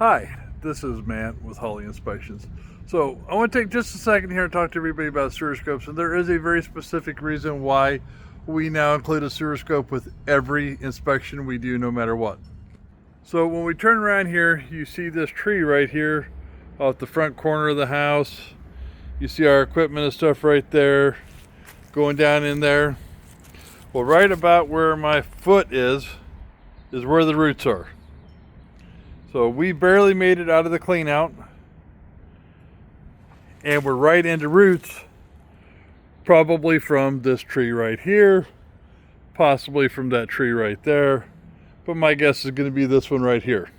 Hi, this is Matt with Holly Inspections. So I want to take just a second here and talk to everybody about sewer scopes, and there is a very specific reason why we now include a sewer scope with every inspection we do, no matter what. So when we turn around here, you see this tree right here off the front corner of the house. You see our equipment and stuff right there going down in there. Well, right about where my foot is where the roots are. So we barely made it out of the clean out, and we're right into roots, probably from this tree right here, possibly from that tree right there, but my guess is going to be this one right here.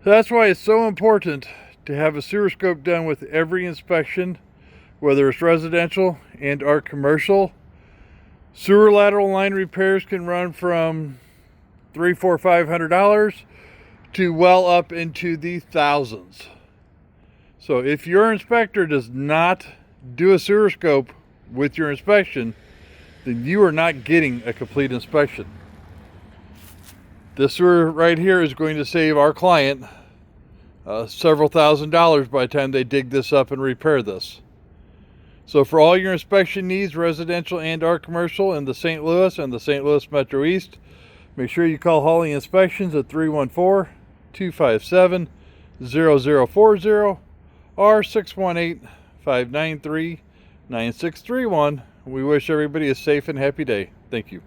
So that's why it's so important to have a sewer scope done with every inspection, whether it's residential and or commercial. Sewer lateral line repairs can run from $300, $400, $500 to well up into the thousands. So if your inspector does not do a sewer scope with your inspection, then you are not getting a complete inspection. This sewer right here is going to save our client several $1,000s by the time they dig this up and repair this. So for all your inspection needs, residential and or commercial in the St. Louis and the St. Louis Metro East, make sure you call Holly Inspections at 314-257-0040 or 618-593-9631. We wish everybody a safe and happy day. Thank you.